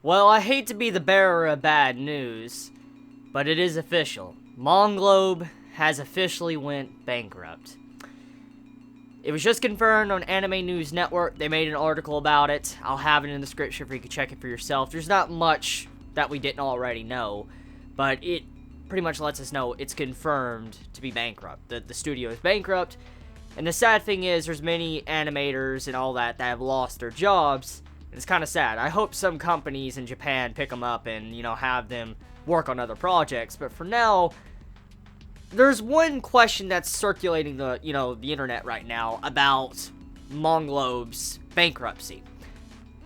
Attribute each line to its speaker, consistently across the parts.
Speaker 1: Well, I hate to be the bearer of bad news, but it is official. Manglobe has officially went bankrupt. It was just confirmed on Anime News Network. They made an article about it. I'll have it in the description for you can check it for yourself. There's not much that we didn't already know, but it pretty much lets us know it's confirmed to be bankrupt. The studio is bankrupt, and the sad thing is there's many animators and all that have lost their jobs. It's kind of sad. I hope some companies in Japan pick them up and, have them work on other projects. But for now, there's one question that's circulating the internet right now about Manglobe's bankruptcy.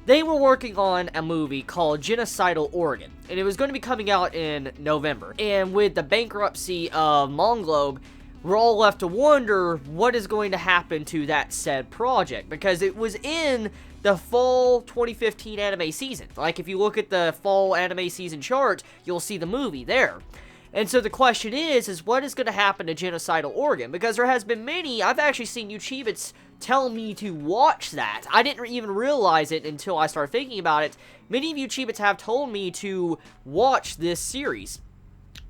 Speaker 1: They were working on a movie called Genocidal Oregon, and it was going to be coming out in November. And with the bankruptcy of Manglobe, we're all left to wonder what is going to happen to that said project, because it was in the fall 2015 anime season. Like, if you look at the fall anime season chart, you'll see the movie there. And so the question is what is going to happen to Genocidal Oregon? Because there has been I've actually seen YouTubers tell me to watch that. I didn't even realize it until I started thinking about it. Many of YouTubers have told me to watch this series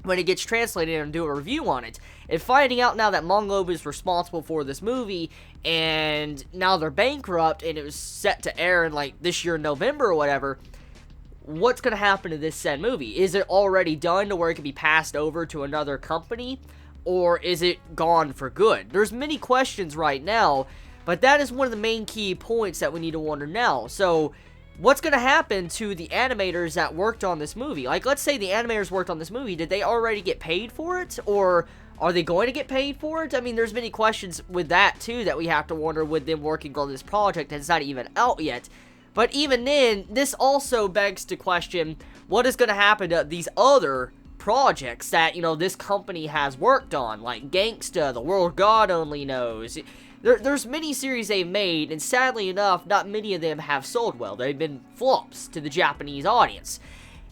Speaker 1: when it gets translated and do a review on it. And finding out now that Manglobe is responsible for this movie, and now they're bankrupt, and it was set to air in, this year in November or whatever, what's going to happen to this said movie? Is it already done to where it can be passed over to another company, or is it gone for good? There's many questions right now, but that is one of the main key points that we need to wonder now. So, what's going to happen to the animators that worked on this movie? Let's say the animators worked on this movie. Did they already get paid for it? Or are they going to get paid for it? I mean, there's many questions with that, too, that we have to wonder with them working on this project, and it's not even out yet. But even then, this also begs to question what is going to happen to these other projects that, this company has worked on, like Gangsta, The World God Only Knows. There's many series they've made, and sadly enough, not many of them have sold well. They've been flops to the Japanese audience.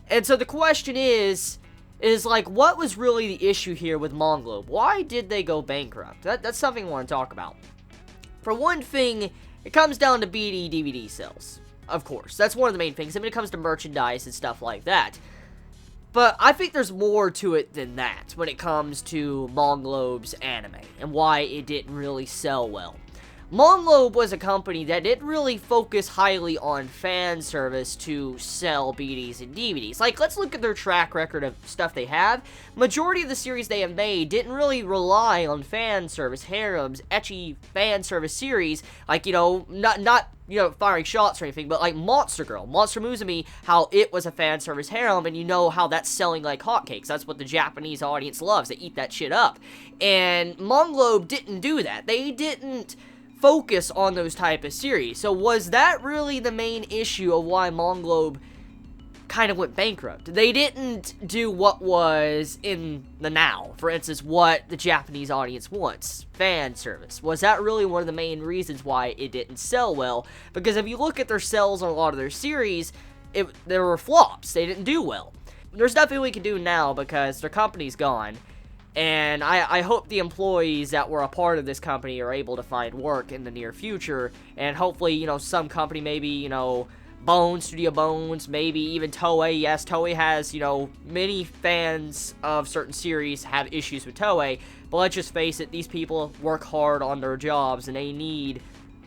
Speaker 1: And so the question is what was really the issue here with Manglobe? Why did they go bankrupt? That's something I want to talk about. For one thing, it comes down to BD DVD sales. Of course, that's one of the main things. I mean, it comes to merchandise and stuff like that. But I think there's more to it than that when it comes to Manglobe's anime and why it didn't really sell well. Manglobe was a company that didn't really focus highly on fan service to sell BDs and DVDs. Let's look at their track record of stuff they have. Majority of the series they have made didn't really rely on fan service, harems, ecchi fan service series, not firing shots or anything, but like Monster Girl, Monster Musume, how it was a fan service harem, and how that's selling like hotcakes. That's what the Japanese audience loves. They eat that shit up. And Manglobe didn't do that. They didn't focus on those type of series. So was that really the main issue of why Manglobe kind of went bankrupt? They didn't do what was in the now. For instance, what the Japanese audience wants. Fan service. Was that really one of the main reasons why it didn't sell well? Because if you look at their sales on a lot of their series, there were flops. They didn't do well. There's nothing we can do now because their company's gone. And I hope the employees that were a part of this company are able to find work in the near future. And hopefully, some company, maybe, Bones, Studio Bones, maybe even Toei. Yes, Toei has, many fans of certain series have issues with Toei. But let's just face it, these people work hard on their jobs and they need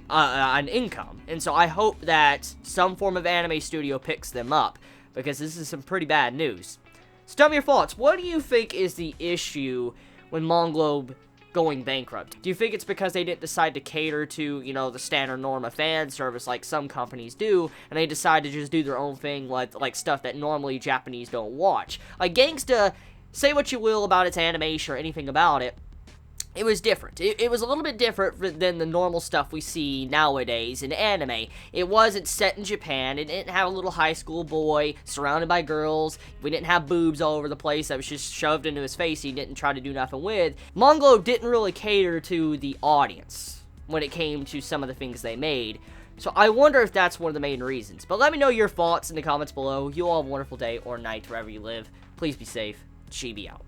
Speaker 1: an income. And so I hope that some form of anime studio picks them up, because this is some pretty bad news. So tell me your thoughts. What do you think is the issue when Manglobe going bankrupt? Do you think it's because they didn't decide to cater to, the standard norm of fan service like some companies do, and they decide to just do their own thing like stuff that normally Japanese don't watch? Like Gangsta, say what you will about its animation or anything about it, it was different. It was a little bit different than the normal stuff we see nowadays in anime. It wasn't set in Japan. It didn't have a little high school boy surrounded by girls. We didn't have boobs all over the place that was just shoved into his face he didn't try to do nothing with. Manglobe didn't really cater to the audience when it came to some of the things they made. So I wonder if that's one of the main reasons. But let me know your thoughts in the comments below. You all have a wonderful day or night wherever you live. Please be safe. Chibi out.